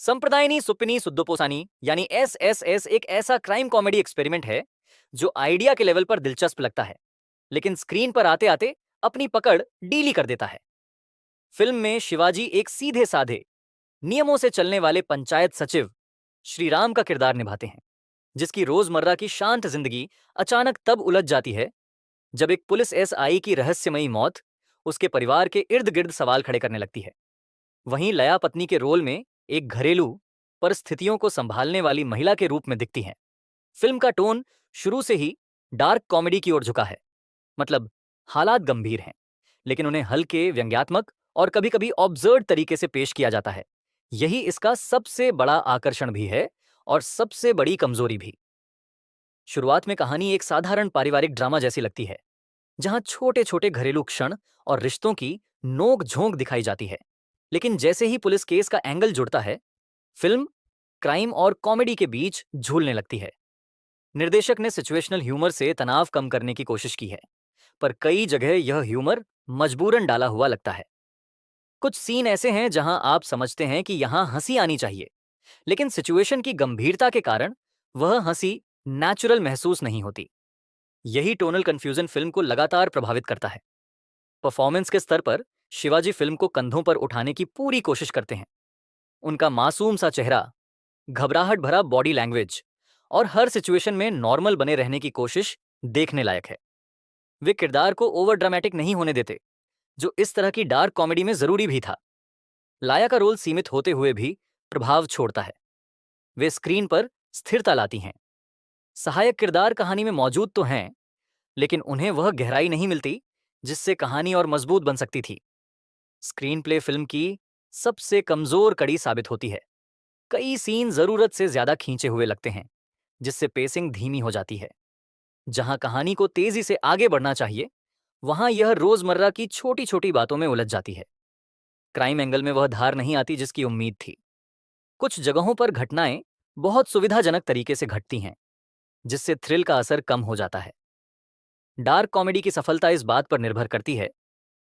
संप्रदायनी सुप्पिनी सुद्दोपोसानी यानी एसएसएस एक ऐसा क्राइम कॉमेडी एक्सपेरिमेंट है जो आइडिया के लेवल पर दिलचस्प लगता है, लेकिन स्क्रीन पर आते आते अपनी पकड़ डीली कर देता है। फिल्म में शिवाजी एक सीधे साधे, नियमों से चलने वाले पंचायत सचिव श्री राम का किरदार निभाते हैं, जिसकी रोजमर्रा की शांत जिंदगी अचानक तब उलझ जाती है जब एक पुलिस एसआई की रहस्यमयी मौत उसके परिवार के इर्द गिर्द सवाल खड़े करने लगती है। वहीं लया पत्नी के रोल में एक घरेलू परिस्थितियों को संभालने वाली महिला के रूप में दिखती हैं। फिल्म का टोन शुरू से ही डार्क कॉमेडी की ओर झुका है, मतलब हालात गंभीर हैं, लेकिन उन्हें हल्के, व्यंग्यात्मक और कभी-कभी ऑब्जर्व तरीके से पेश किया जाता है। यही इसका सबसे बड़ा आकर्षण भी है और सबसे बड़ी कमजोरी भी। शुरुआत में कहानी एक साधारण पारिवारिक ड्रामा जैसी लगती है, जहां छोटे-छोटे घरेलू क्षण और रिश्तों की नोक झोंक दिखाई जाती है। लेकिन जैसे ही पुलिस केस का एंगल जुड़ता है, फिल्म क्राइम और कॉमेडी के बीच झूलने लगती है। निर्देशक ने सिचुएशनल ह्यूमर से तनाव कम करने की कोशिश की है, पर कई जगह यह ह्यूमर मजबूरन डाला हुआ लगता है। कुछ सीन ऐसे हैं जहां आप समझते हैं कि यहां हंसी आनी चाहिए, लेकिन सिचुएशन की गंभीरता के कारण वह हंसी नेचुरल महसूस नहीं होती। यही टोनल कंफ्यूजन फिल्म को लगातार प्रभावित करता है। परफॉर्मेंस के स्तर पर शिवाजी फिल्म को कंधों पर उठाने की पूरी कोशिश करते हैं। उनका मासूम सा चेहरा, घबराहट भरा बॉडी लैंग्वेज और हर सिचुएशन में नॉर्मल बने रहने की कोशिश देखने लायक है। वे किरदार को ओवर ड्रामेटिक नहीं होने देते, जो इस तरह की डार्क कॉमेडी में जरूरी भी था। लाया का रोल सीमित होते हुए भी प्रभाव छोड़ता है। वे स्क्रीन पर स्थिरता लाती हैं। सहायक किरदार कहानी में मौजूद तो हैं, लेकिन उन्हें वह गहराई नहीं मिलती जिससे कहानी और मजबूत बन सकती थी। स्क्रीन प्ले फिल्म की सबसे कमजोर कड़ी साबित होती है। कई सीन जरूरत से ज्यादा खींचे हुए लगते हैं, जिससे पेसिंग धीमी हो जाती है। जहां कहानी को तेजी से आगे बढ़ना चाहिए, वहां यह रोजमर्रा की छोटी छोटी बातों में उलझ जाती है। क्राइम एंगल में वह धार नहीं आती जिसकी उम्मीद थी। कुछ जगहों पर घटनाएं बहुत सुविधाजनक तरीके से घटती हैं, जिससे थ्रिल का असर कम हो जाता है। डार्क कॉमेडी की सफलता इस बात पर निर्भर करती है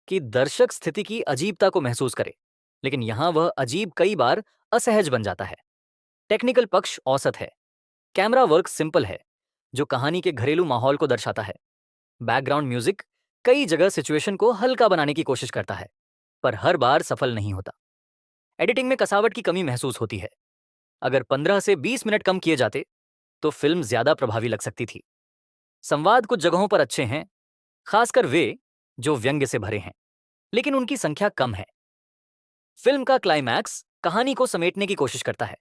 कि दर्शक स्थिति की अजीबता को महसूस करे, लेकिन यहां वह अजीब कई बार असहज बन जाता है। टेक्निकल पक्ष औसत है। कैमरा वर्क सिंपल है, जो कहानी के घरेलू माहौल को दर्शाता है। बैकग्राउंड म्यूजिक कई जगह सिचुएशन को हल्का बनाने की कोशिश करता है, पर हर बार सफल नहीं होता। एडिटिंग में कसावट की कमी महसूस होती है। अगर 15 से 20 मिनट कम किए जाते तो फिल्म ज्यादा प्रभावी लग सकती थी। संवाद कुछ जगहों पर अच्छे हैं, खासकर वे जो व्यंग्य से भरे हैं, लेकिन उनकी संख्या कम है। फिल्म का क्लाइमैक्स कहानी को समेटने की कोशिश करता है,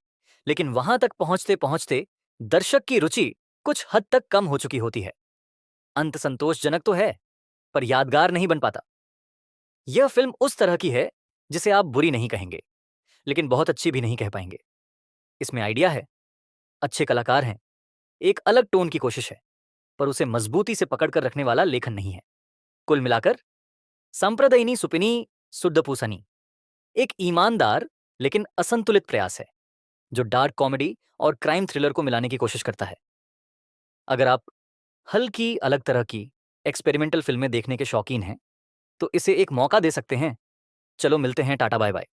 लेकिन वहां तक पहुंचते पहुंचते दर्शक की रुचि कुछ हद तक कम हो चुकी होती है। अंत संतोषजनक तो है, पर यादगार नहीं बन पाता। यह फिल्म उस तरह की है जिसे आप बुरी नहीं कहेंगे, लेकिन बहुत अच्छी भी नहीं कह पाएंगे। इसमें आइडिया है, अच्छे कलाकार हैं, एक अलग टोन की कोशिश है, पर उसे मजबूती से पकड़कर रखने वाला लेखन नहीं है। कुल मिलाकर संप्रदायिनी सुपिनी सुद्दपूसनी एक ईमानदार लेकिन असंतुलित प्रयास है, जो डार्क कॉमेडी और क्राइम थ्रिलर को मिलाने की कोशिश करता है। अगर आप हल्की अलग तरह की एक्सपेरिमेंटल फिल्में देखने के शौकीन हैं, तो इसे एक मौका दे सकते हैं। चलो मिलते हैं, टाटा बाय बाय।